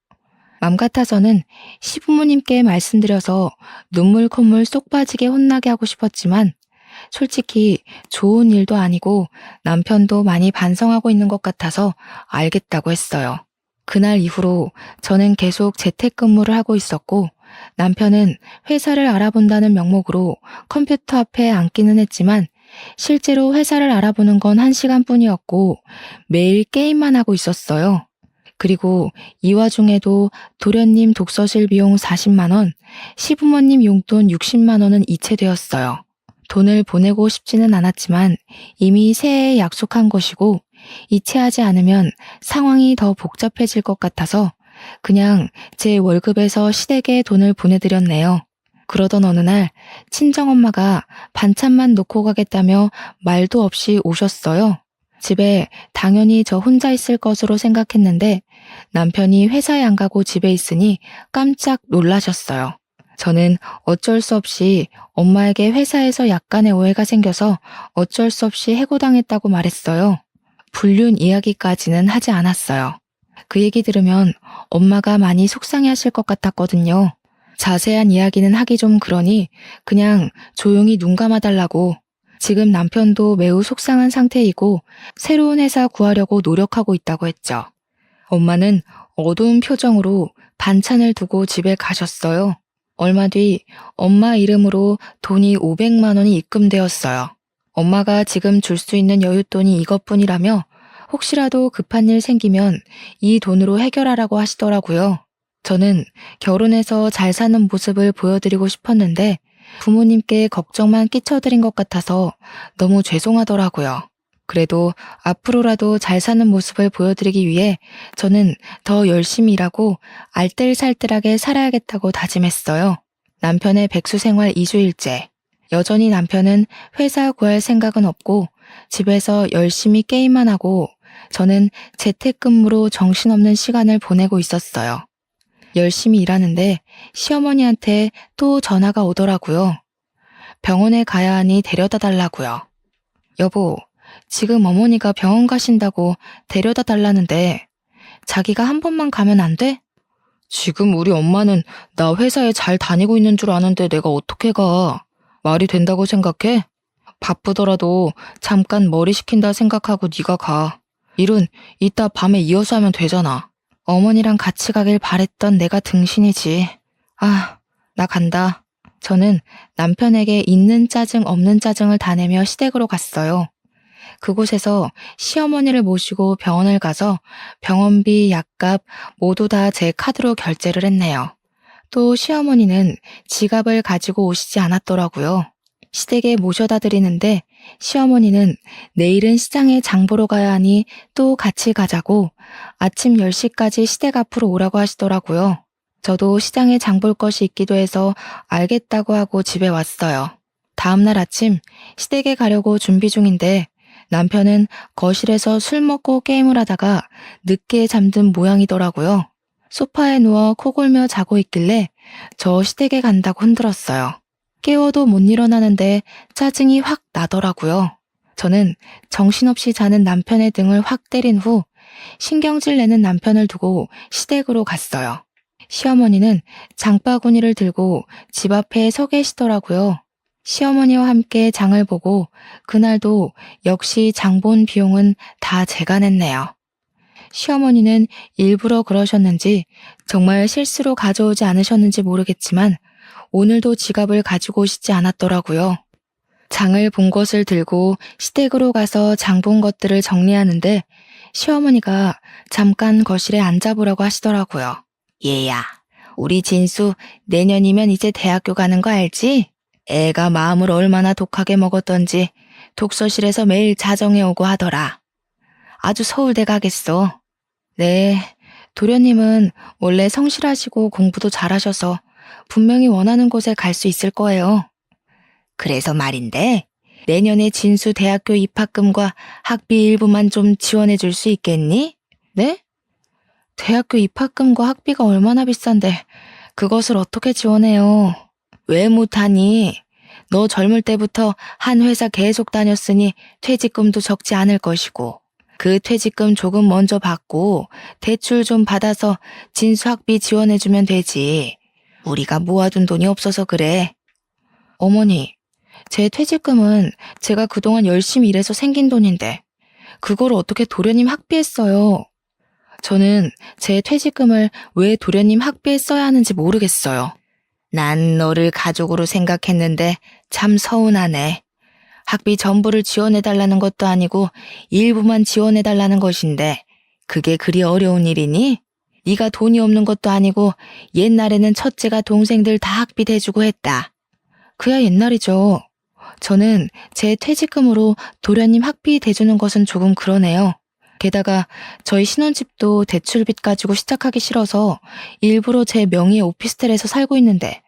맘 같아서는 시부모님께 말씀드려서 눈물 콧물 쏙 빠지게 혼나게 하고 싶었지만 솔직히 좋은 일도 아니고 남편도 많이 반성하고 있는 것 같아서 알겠다고 했어요. 그날 이후로 저는 계속 재택근무를 하고 있었고 남편은 회사를 알아본다는 명목으로 컴퓨터 앞에 앉기는 했지만 실제로 회사를 알아보는 건 1시간뿐이었고 매일 게임만 하고 있었어요. 그리고 이 와중에도 도련님 독서실 비용 40만 원, 시부모님 용돈 60만 원은 이체되었어요. 돈을 보내고 싶지는 않았지만 이미 새해에 약속한 것이고 이체하지 않으면 상황이 더 복잡해질 것 같아서 그냥 제 월급에서 시댁에 돈을 보내드렸네요. 그러던 어느 날 친정엄마가 반찬만 놓고 가겠다며 말도 없이 오셨어요. 집에 당연히 저 혼자 있을 것으로 생각했는데 남편이 회사에 안 가고 집에 있으니 깜짝 놀라셨어요. 저는 어쩔 수 없이 엄마에게 회사에서 약간의 오해가 생겨서 어쩔 수 없이 해고당했다고 말했어요. 불륜 이야기까지는 하지 않았어요. 그 얘기 들으면 엄마가 많이 속상해하실 것 같았거든요. 자세한 이야기는 하기 좀 그러니 그냥 조용히 눈 감아달라고. 지금 남편도 매우 속상한 상태이고 새로운 회사 구하려고 노력하고 있다고 했죠. 엄마는 어두운 표정으로 반찬을 두고 집에 가셨어요. 얼마 뒤 엄마 이름으로 돈이 500만 원이 입금되었어요. 엄마가 지금 줄 수 있는 여윳돈이 이것뿐이라며 혹시라도 급한 일 생기면 이 돈으로 해결하라고 하시더라고요. 저는 결혼해서 잘 사는 모습을 보여드리고 싶었는데 부모님께 걱정만 끼쳐드린 것 같아서 너무 죄송하더라고요. 그래도 앞으로라도 잘 사는 모습을 보여드리기 위해 저는 더 열심히 일하고 알뜰살뜰하게 살아야겠다고 다짐했어요. 남편의 백수생활 2주일째. 여전히 남편은 회사 구할 생각은 없고 집에서 열심히 게임만 하고 저는 재택근무로 정신없는 시간을 보내고 있었어요. 열심히 일하는데 시어머니한테 또 전화가 오더라고요. 병원에 가야 하니 데려다 달라고요. 여보, 지금 어머니가 병원 가신다고 데려다 달라는데 자기가 한 번만 가면 안 돼? 지금 우리 엄마는 나 회사에 잘 다니고 있는 줄 아는데 내가 어떻게 가? 말이 된다고 생각해? 바쁘더라도 잠깐 머리 식힌다 생각하고 네가 가. 일은 이따 밤에 이어서 하면 되잖아. 어머니랑 같이 가길 바랬던 내가 등신이지. 아, 나 간다. 저는 남편에게 있는 짜증 없는 짜증을 다 내며 시댁으로 갔어요. 그곳에서 시어머니를 모시고 병원을 가서 병원비, 약값 모두 다 제 카드로 결제를 했네요. 또 시어머니는 지갑을 가지고 오시지 않았더라고요. 시댁에 모셔다 드리는데 시어머니는 내일은 시장에 장 보러 가야 하니 또 같이 가자고 아침 10시까지 시댁 앞으로 오라고 하시더라고요. 저도 시장에 장볼 것이 있기도 해서 알겠다고 하고 집에 왔어요. 다음날 아침 시댁에 가려고 준비 중인데 남편은 거실에서 술 먹고 게임을 하다가 늦게 잠든 모양이더라고요. 소파에 누워 코 골며 자고 있길래 저 시댁에 간다고 흔들었어요. 깨워도 못 일어나는데 짜증이 확 나더라고요. 저는 정신없이 자는 남편의 등을 확 때린 후 신경질 내는 남편을 두고 시댁으로 갔어요. 시어머니는 장바구니를 들고 집 앞에 서 계시더라고요. 시어머니와 함께 장을 보고 그날도 역시 장 본 비용은 다 제가 냈네요. 시어머니는 일부러 그러셨는지 정말 실수로 가져오지 않으셨는지 모르겠지만 오늘도 지갑을 가지고 오시지 않았더라고요. 장을 본 것을 들고 시댁으로 가서 장 본 것들을 정리하는데 시어머니가 잠깐 거실에 앉아보라고 하시더라고요. 얘야, 우리 진수 내년이면 이제 대학교 가는 거 알지? 애가 마음을 얼마나 독하게 먹었던지 독서실에서 매일 자정해 오고 하더라. 아주 서울대 가겠어. 네, 도련님은 원래 성실하시고 공부도 잘하셔서 분명히 원하는 곳에 갈 수 있을 거예요. 그래서 말인데 내년에 진수 대학교 입학금과 학비 일부만 좀 지원해 줄 수 있겠니? 네? 대학교 입학금과 학비가 얼마나 비싼데 그것을 어떻게 지원해요? 왜 못하니? 너 젊을 때부터 한 회사 계속 다녔으니 퇴직금도 적지 않을 것이고 그 퇴직금 조금 먼저 받고 대출 좀 받아서 진수 학비 지원해주면 되지. 우리가 모아둔 돈이 없어서 그래. 어머니, 제 퇴직금은 제가 그동안 열심히 일해서 생긴 돈인데 그걸 어떻게 도련님 학비에 써요? 저는 제 퇴직금을 왜 도련님 학비에 써야 하는지 모르겠어요. 난 너를 가족으로 생각했는데 참 서운하네. 학비 전부를 지원해달라는 것도 아니고 일부만 지원해달라는 것인데 그게 그리 어려운 일이니? 네가 돈이 없는 것도 아니고 옛날에는 첫째가 동생들 다 학비 대주고 했다. 그야 옛날이죠. 저는 제 퇴직금으로 도련님 학비 대주는 것은 조금 그러네요. 게다가 저희 신혼집도 대출빚 가지고 시작하기 싫어서 일부러 제 명의의 오피스텔에서 살고 있는데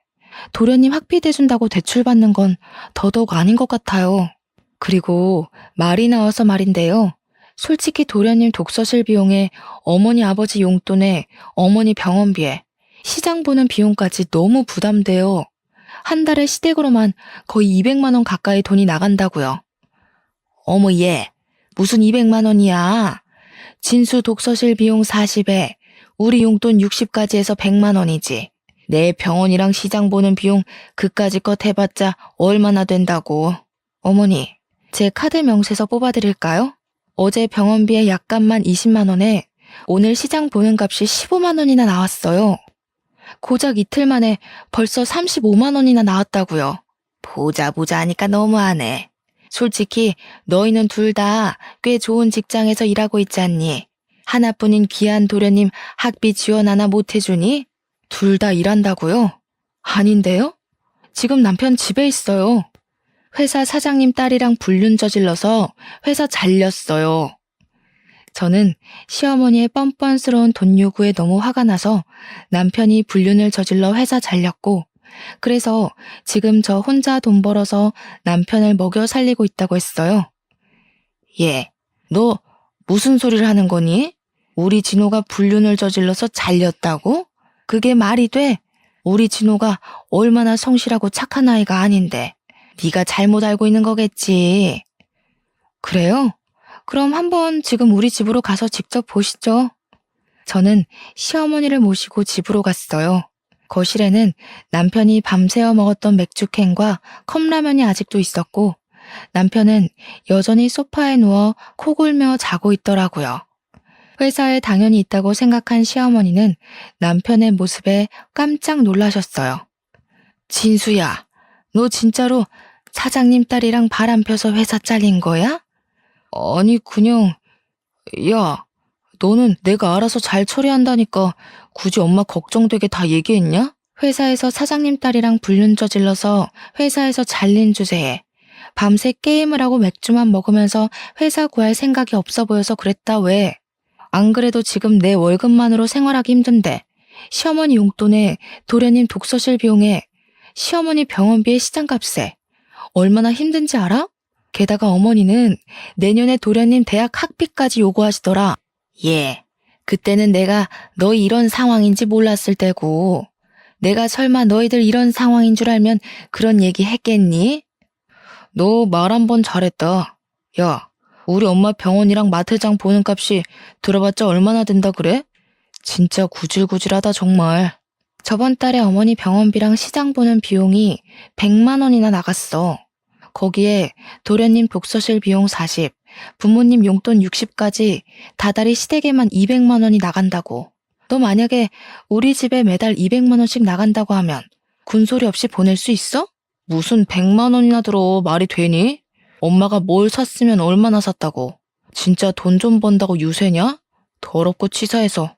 도련님 학비 대준다고 대출 받는 건 더더욱 아닌 것 같아요. 그리고 말이 나와서 말인데요. 솔직히 도련님 독서실 비용에 어머니 아버지 용돈에 어머니 병원비에 시장 보는 비용까지 너무 부담돼요. 한 달에 시댁으로만 거의 200만 원 가까이 돈이 나간다고요. 어머 얘, 무슨 200만 원이야. 진수 독서실 비용 40에 우리 용돈 60까지 해서 100만 원이지. 내 병원이랑 시장 보는 비용 그까짓 것 해봤자 얼마나 된다고. 어머니, 제 카드 명세서 뽑아드릴까요? 어제 병원비에 약값만 20만 원에 오늘 시장 보는 값이 15만 원이나 나왔어요. 고작 이틀 만에 벌써 35만 원이나 나왔다고요. 보자 하니까 너무하네. 솔직히 너희는 둘 다 꽤 좋은 직장에서 일하고 있지 않니? 하나뿐인 귀한 도련님 학비 지원 하나 못 해주니? 둘 다 일한다고요? 아닌데요? 지금 남편 집에 있어요. 회사 사장님 딸이랑 불륜 저질러서 회사 잘렸어요. 저는 시어머니의 뻔뻔스러운 돈 요구에 너무 화가 나서 남편이 불륜을 저질러 회사 잘렸고 그래서 지금 저 혼자 돈 벌어서 남편을 먹여 살리고 있다고 했어요. 얘, 너 무슨 소리를 하는 거니? 우리 진호가 불륜을 저질러서 잘렸다고? 그게 말이 돼? 우리 진호가 얼마나 성실하고 착한 아이가 아닌데 네가 잘못 알고 있는 거겠지. 그래요? 그럼 한번 지금 우리 집으로 가서 직접 보시죠. 저는 시어머니를 모시고 집으로 갔어요. 거실에는 남편이 밤새워 먹었던 맥주캔과 컵라면이 아직도 있었고 남편은 여전히 소파에 누워 코 골며 자고 있더라고요. 회사에 당연히 있다고 생각한 시어머니는 남편의 모습에 깜짝 놀라셨어요. 진수야, 너 진짜로 사장님 딸이랑 바람 펴서 회사 잘린 거야? 아니 그냥 야, 너는 내가 알아서 잘 처리한다니까 굳이 엄마 걱정되게 다 얘기했냐? 회사에서 사장님 딸이랑 불륜 저질러서 회사에서 잘린 주제에 밤새 게임을 하고 맥주만 먹으면서 회사 구할 생각이 없어 보여서 그랬다 왜? 안 그래도 지금 내 월급만으로 생활하기 힘든데 시어머니 용돈에 도련님 독서실 비용에 시어머니 병원비에 시장값에 얼마나 힘든지 알아? 게다가 어머니는 내년에 도련님 대학 학비까지 요구하시더라. 예, 그때는 내가 너희 이런 상황인지 몰랐을 때고 내가 설마 너희들 이런 상황인 줄 알면 그런 얘기 했겠니? 너 말 한 번 잘했다. 야, 우리 엄마 병원이랑 마트장 보는 값이 들어봤자 얼마나 된다 그래? 진짜 구질구질하다 정말. 저번 달에 어머니 병원비랑 시장 보는 비용이 100만 원이나 나갔어. 거기에 도련님 독서실 비용 40, 부모님 용돈 60까지 다달이 시댁에만 200만 원이 나간다고. 너 만약에 우리 집에 매달 200만 원씩 나간다고 하면 군소리 없이 보낼 수 있어? 무슨 100만 원이나 들어 말이 되니? 엄마가 뭘 샀으면 얼마나 샀다고. 진짜 돈 좀 번다고 유세냐? 더럽고 치사해서.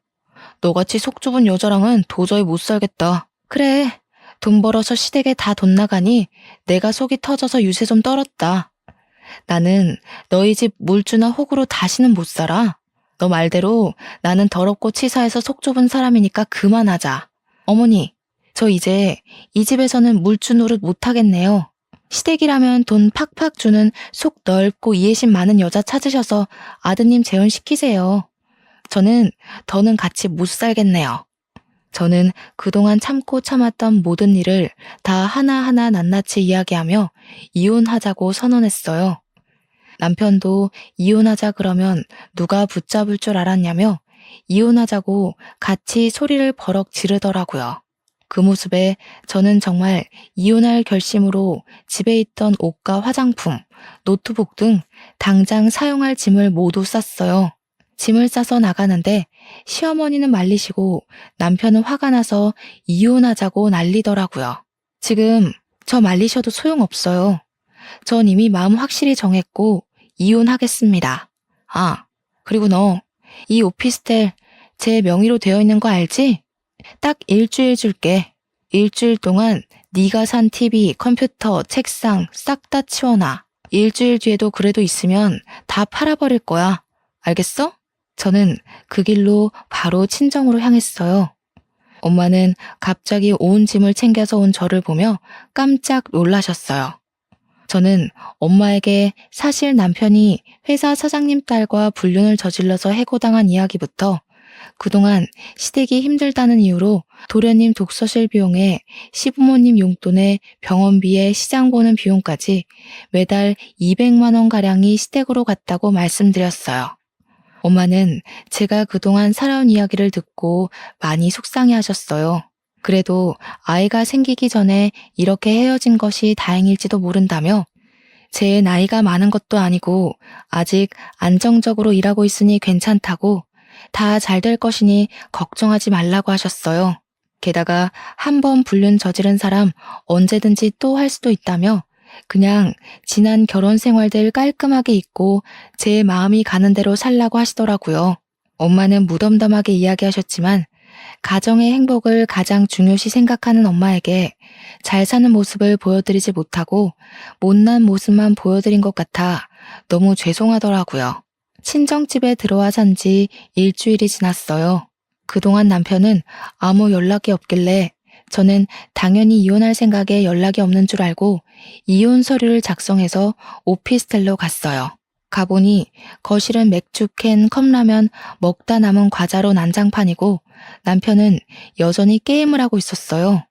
너같이 속 좁은 여자랑은 도저히 못 살겠다. 그래, 돈 벌어서 시댁에 다 돈 나가니 내가 속이 터져서 유세 좀 떨었다. 나는 너희 집 물주나 호구로 다시는 못 살아. 너 말대로 나는 더럽고 치사해서 속 좁은 사람이니까 그만하자. 어머니, 저 이제 이 집에서는 물주 노릇 못하겠네요. 시댁이라면 돈 팍팍 주는 속 넓고 이해심 많은 여자 찾으셔서 아드님 재혼시키세요. 저는 더는 같이 못 살겠네요. 저는 그동안 참고 참았던 모든 일을 다 하나하나 낱낱이 이야기하며 이혼하자고 선언했어요. 남편도 이혼하자 그러면 누가 붙잡을 줄 알았냐며 이혼하자고 같이 소리를 버럭 지르더라고요. 그 모습에 저는 정말 이혼할 결심으로 집에 있던 옷과 화장품, 노트북 등 당장 사용할 짐을 모두 쌌어요. 짐을 싸서 나가는데 시어머니는 말리시고 남편은 화가 나서 이혼하자고 난리더라고요. 지금 저 말리셔도 소용없어요. 전 이미 마음 확실히 정했고 이혼하겠습니다. 아, 그리고 너 이 오피스텔 제 명의로 되어 있는 거 알지? 딱 일주일 줄게. 일주일 동안 네가 산 TV, 컴퓨터, 책상 싹 다 치워놔. 일주일 뒤에도 그래도 있으면 다 팔아버릴 거야. 알겠어? 저는 그 길로 바로 친정으로 향했어요. 엄마는 갑자기 온 짐을 챙겨서 온 저를 보며 깜짝 놀라셨어요. 저는 엄마에게 사실 남편이 회사 사장님 딸과 불륜을 저질러서 해고당한 이야기부터 그동안 시댁이 힘들다는 이유로 도련님 독서실 비용에 시부모님 용돈에 병원비에 시장 보는 비용까지 매달 200만 원가량이 시댁으로 갔다고 말씀드렸어요. 엄마는 제가 그동안 살아온 이야기를 듣고 많이 속상해하셨어요. 그래도 아이가 생기기 전에 이렇게 헤어진 것이 다행일지도 모른다며 제 나이가 많은 것도 아니고 아직 안정적으로 일하고 있으니 괜찮다고 다 잘 될 것이니 걱정하지 말라고 하셨어요. 게다가 한 번 불륜 저지른 사람 언제든지 또 할 수도 있다며 그냥 지난 결혼 생활들 깔끔하게 잊고 제 마음이 가는 대로 살라고 하시더라고요. 엄마는 무덤덤하게 이야기하셨지만 가정의 행복을 가장 중요시 생각하는 엄마에게 잘 사는 모습을 보여드리지 못하고 못난 모습만 보여드린 것 같아 너무 죄송하더라고요. 친정집에 들어와 산 지 일주일이 지났어요. 그동안 남편은 아무 연락이 없길래 저는 당연히 이혼할 생각에 연락이 없는 줄 알고 이혼 서류를 작성해서 오피스텔로 갔어요. 가보니 거실은 맥주캔, 컵라면, 먹다 남은 과자로 난장판이고 남편은 여전히 게임을 하고 있었어요.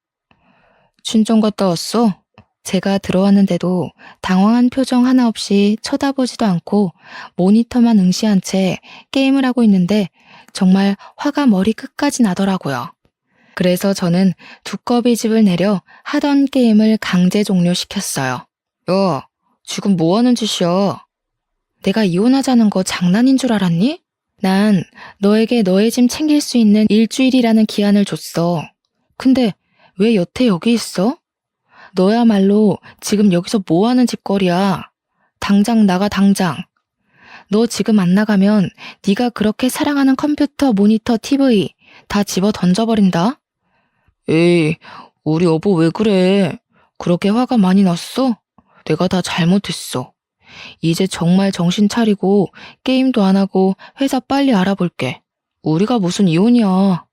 친정 갔다 왔어? 제가 들어왔는데도 당황한 표정 하나 없이 쳐다보지도 않고 모니터만 응시한 채 게임을 하고 있는데 정말 화가 머리 끝까지 나더라고요. 그래서 저는 두꺼비 집을 내려 하던 게임을 강제 종료시켰어요. 야, 지금 뭐 하는 짓이야? 내가 이혼하자는 거 장난인 줄 알았니? 난 너에게 너의 짐 챙길 수 있는 일주일이라는 기한을 줬어. 근데 왜 여태 여기 있어? 너야말로 지금 여기서 뭐 하는 짓거리야? 당장 나가 당장. 너 지금 안 나가면 네가 그렇게 사랑하는 컴퓨터, 모니터, TV 다 집어 던져버린다. 에이, 우리 여보 왜 그래? 그렇게 화가 많이 났어? 내가 다 잘못했어. 이제 정말 정신 차리고 게임도 안 하고 회사 빨리 알아볼게. 우리가 무슨 이혼이야.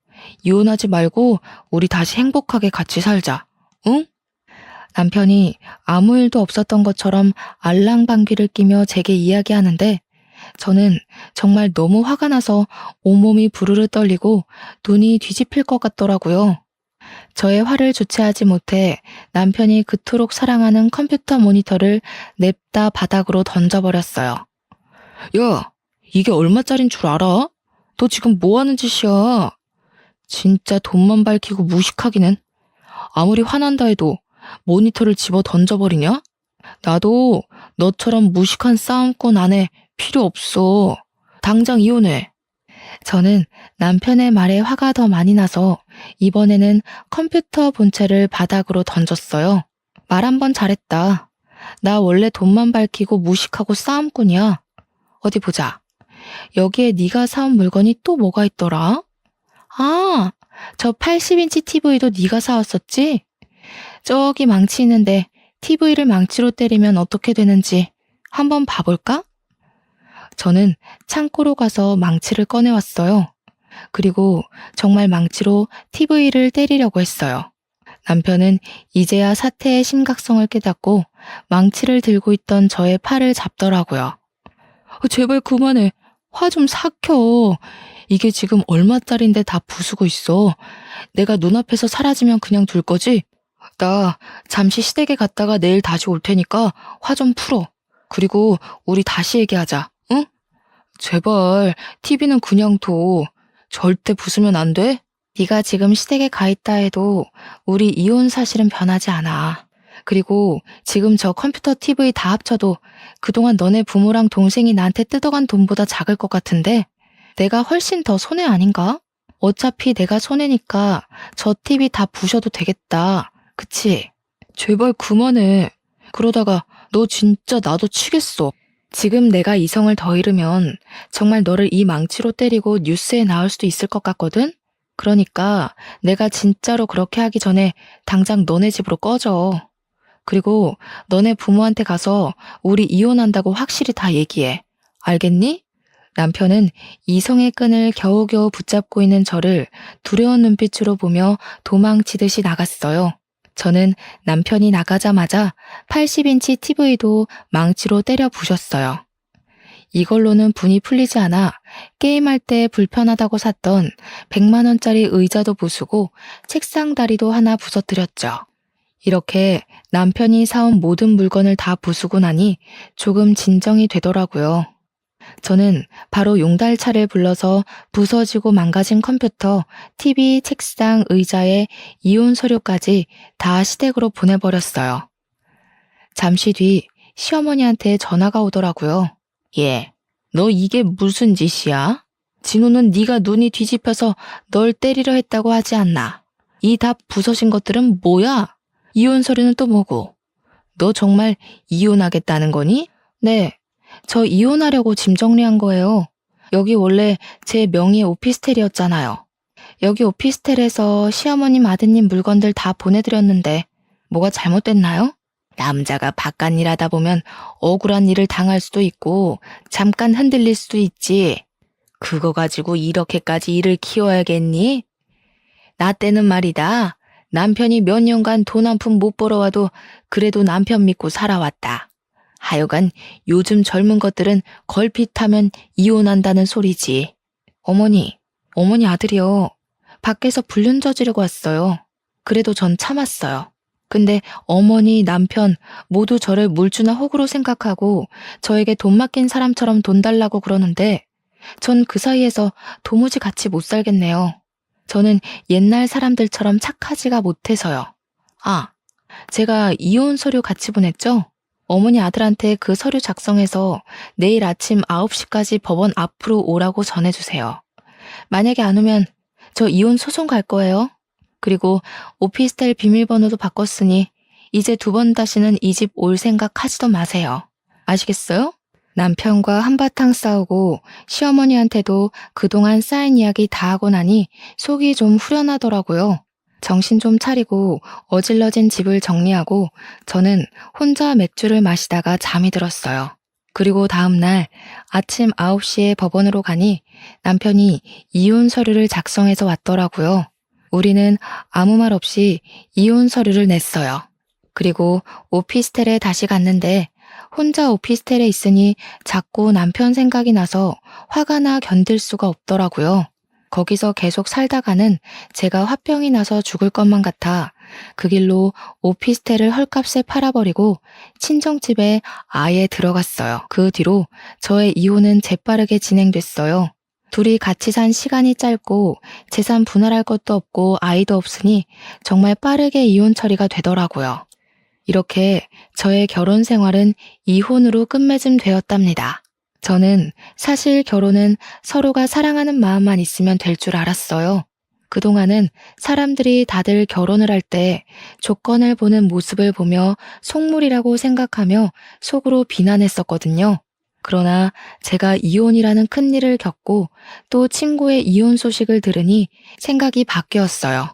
이혼하지 말고 우리 다시 행복하게 같이 살자. 응? 남편이 아무 일도 없었던 것처럼 알랑방귀를 끼며 제게 이야기하는데 저는 정말 너무 화가 나서 온몸이 부르르 떨리고 눈이 뒤집힐 것 같더라고요. 저의 화를 주체하지 못해 남편이 그토록 사랑하는 컴퓨터 모니터를 냅다 바닥으로 던져버렸어요. 야, 이게 얼마짜린 줄 알아? 너 지금 뭐 하는 짓이야? 진짜 돈만 밝히고 무식하기는. 아무리 화난다 해도 모니터를 집어 던져버리냐? 나도 너처럼 무식한 싸움꾼 아내 필요 없어. 당장 이혼해. 저는 남편의 말에 화가 더 많이 나서 이번에는 컴퓨터 본체를 바닥으로 던졌어요. 말 한 번 잘했다. 나 원래 돈만 밝히고 무식하고 싸움꾼이야. 어디 보자. 여기에 네가 사온 물건이 또 뭐가 있더라? 아, 저 80인치 TV도 네가 사왔었지? 저기 망치 있는데 TV를 망치로 때리면 어떻게 되는지 한번 봐볼까? 저는 창고로 가서 망치를 꺼내왔어요. 그리고 정말 망치로 TV를 때리려고 했어요. 남편은 이제야 사태의 심각성을 깨닫고 망치를 들고 있던 저의 팔을 잡더라고요. 제발 그만해. 화 좀 삭혀. 이게 지금 얼마짜린데 다 부수고 있어. 내가 눈앞에서 사라지면 그냥 둘 거지? 나 잠시 시댁에 갔다가 내일 다시 올 테니까 화 좀 풀어. 그리고 우리 다시 얘기하자. 응? 제발 TV는 그냥 둬. 절대 부수면 안 돼? 네가 지금 시댁에 가 있다 해도 우리 이혼 사실은 변하지 않아. 그리고 지금 저 컴퓨터 TV 다 합쳐도 그동안 너네 부모랑 동생이 나한테 뜯어간 돈보다 작을 것 같은데 내가 훨씬 더 손해 아닌가? 어차피 내가 손해니까 저 TV 다 부셔도 되겠다. 그치? 제발 그만해. 그러다가 너 진짜 나도 치겠어. 지금 내가 이성을 더 잃으면 정말 너를 이 망치로 때리고 뉴스에 나올 수도 있을 것 같거든? 그러니까 내가 진짜로 그렇게 하기 전에 당장 너네 집으로 꺼져. 그리고 너네 부모한테 가서 우리 이혼한다고 확실히 다 얘기해. 알겠니? 남편은 이성의 끈을 겨우겨우 붙잡고 있는 저를 두려운 눈빛으로 보며 도망치듯이 나갔어요. 저는 남편이 나가자마자 80인치 TV도 망치로 때려 부셨어요. 이걸로는 분이 풀리지 않아 게임할 때 불편하다고 샀던 100만 원짜리 의자도 부수고 책상 다리도 하나 부서뜨렸죠. 이렇게 남편이 사온 모든 물건을 다 부수고 나니 조금 진정이 되더라고요. 저는 바로 용달차를 불러서 부서지고 망가진 컴퓨터, TV, 책상, 의자에 이혼 서류까지 다 시댁으로 보내버렸어요. 잠시 뒤 시어머니한테 전화가 오더라고요. 예, 너 이게 무슨 짓이야? 진호는 네가 눈이 뒤집혀서 널 때리려 했다고 하지 않나? 이 다 부서진 것들은 뭐야? 이혼 서류는 또 뭐고? 너 정말 이혼하겠다는 거니? 네, 저 이혼하려고 짐 정리한 거예요. 여기 원래 제 명의의 오피스텔이었잖아요. 여기 오피스텔에서 시어머님 아드님 물건들 다 보내드렸는데 뭐가 잘못됐나요? 남자가 바깥일 하다 보면 억울한 일을 당할 수도 있고 잠깐 흔들릴 수도 있지. 그거 가지고 이렇게까지 일을 키워야겠니? 나 때는 말이다. 남편이 몇 년간 돈 한 푼 못 벌어와도 그래도 남편 믿고 살아왔다. 하여간 요즘 젊은 것들은 걸핏하면 이혼한다는 소리지. 어머니 아들이요. 밖에서 불륜 저지르고 왔어요. 그래도 전 참았어요. 근데 어머니, 남편 모두 저를 물주나 호구로 생각하고 저에게 돈 맡긴 사람처럼 돈 달라고 그러는데 전 그 사이에서 도무지 같이 못 살겠네요. 저는 옛날 사람들처럼 착하지가 못해서요. 아, 제가 이혼 서류 같이 보냈죠? 어머니 아들한테 그 서류 작성해서 내일 아침 9시까지 법원 앞으로 오라고 전해주세요. 만약에 안 오면 저 이혼 소송 갈 거예요. 그리고 오피스텔 비밀번호도 바꿨으니 이제 두 번 다시는 이 집 올 생각 하지도 마세요. 아시겠어요? 남편과 한바탕 싸우고 시어머니한테도 그동안 쌓인 이야기 다 하고 나니 속이 좀 후련하더라고요. 정신 좀 차리고 어질러진 집을 정리하고 저는 혼자 맥주를 마시다가 잠이 들었어요. 그리고 다음날 아침 9시에 법원으로 가니 남편이 이혼 서류를 작성해서 왔더라고요. 우리는 아무 말 없이 이혼 서류를 냈어요. 그리고 오피스텔에 다시 갔는데 혼자 오피스텔에 있으니 자꾸 남편 생각이 나서 화가 나 견딜 수가 없더라고요. 거기서 계속 살다가는 제가 화병이 나서 죽을 것만 같아 그 길로 오피스텔을 헐값에 팔아버리고 친정집에 아예 들어갔어요. 그 뒤로 저의 이혼은 재빠르게 진행됐어요. 둘이 같이 산 시간이 짧고 재산 분할할 것도 없고 아이도 없으니 정말 빠르게 이혼 처리가 되더라고요. 이렇게 저의 결혼 생활은 이혼으로 끝맺음 되었답니다. 저는 사실 결혼은 서로가 사랑하는 마음만 있으면 될 줄 알았어요. 그동안은 사람들이 다들 결혼을 할 때 조건을 보는 모습을 보며 속물이라고 생각하며 속으로 비난했었거든요. 그러나 제가 이혼이라는 큰일을 겪고 또 친구의 이혼 소식을 들으니 생각이 바뀌었어요.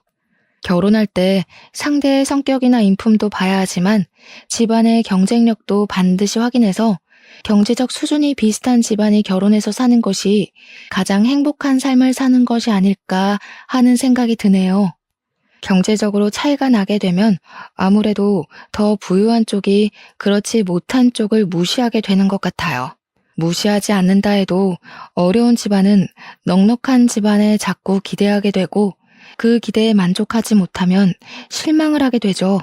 결혼할 때 상대의 성격이나 인품도 봐야 하지만 집안의 경쟁력도 반드시 확인해서 경제적 수준이 비슷한 집안이 결혼해서 사는 것이 가장 행복한 삶을 사는 것이 아닐까 하는 생각이 드네요. 경제적으로 차이가 나게 되면 아무래도 더 부유한 쪽이 그렇지 못한 쪽을 무시하게 되는 것 같아요. 무시하지 않는다 해도 어려운 집안은 넉넉한 집안에 자꾸 기대하게 되고 그 기대에 만족하지 못하면 실망을 하게 되죠.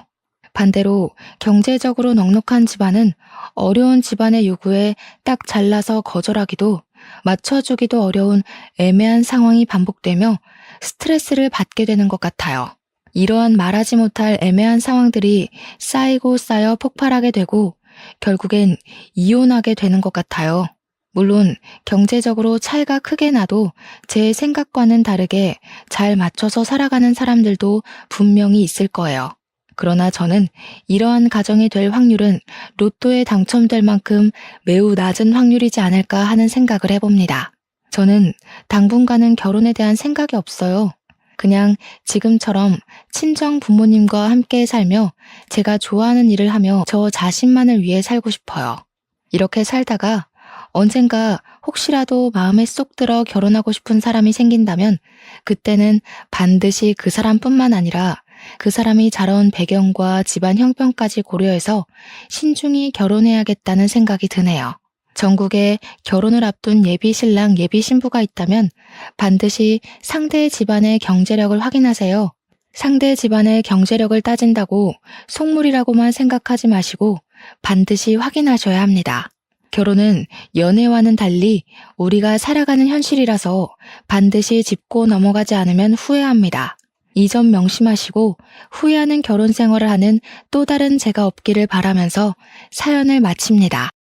반대로 경제적으로 넉넉한 집안은 어려운 집안의 요구에 딱 잘라서 거절하기도 맞춰주기도 어려운 애매한 상황이 반복되며 스트레스를 받게 되는 것 같아요. 이러한 말하지 못할 애매한 상황들이 쌓이고 쌓여 폭발하게 되고 결국엔 이혼하게 되는 것 같아요. 물론 경제적으로 차이가 크게 나도 제 생각과는 다르게 잘 맞춰서 살아가는 사람들도 분명히 있을 거예요. 그러나 저는 이러한 가정이 될 확률은 로또에 당첨될 만큼 매우 낮은 확률이지 않을까 하는 생각을 해봅니다. 저는 당분간은 결혼에 대한 생각이 없어요. 그냥 지금처럼 친정 부모님과 함께 살며 제가 좋아하는 일을 하며 저 자신만을 위해 살고 싶어요. 이렇게 살다가 언젠가 혹시라도 마음에 쏙 들어 결혼하고 싶은 사람이 생긴다면 그때는 반드시 그 사람뿐만 아니라 그 사람이 자라온 배경과 집안 형편까지 고려해서 신중히 결혼해야겠다는 생각이 드네요. 전국에 결혼을 앞둔 예비 신랑, 예비 신부가 있다면 반드시 상대 집안의 경제력을 확인하세요. 상대 집안의 경제력을 따진다고 속물이라고만 생각하지 마시고 반드시 확인하셔야 합니다. 결혼은 연애와는 달리 우리가 살아가는 현실이라서 반드시 짚고 넘어가지 않으면 후회합니다. 이 점 명심하시고 후회하는 결혼 생활을 하는 또 다른 제가 없기를 바라면서 사연을 마칩니다.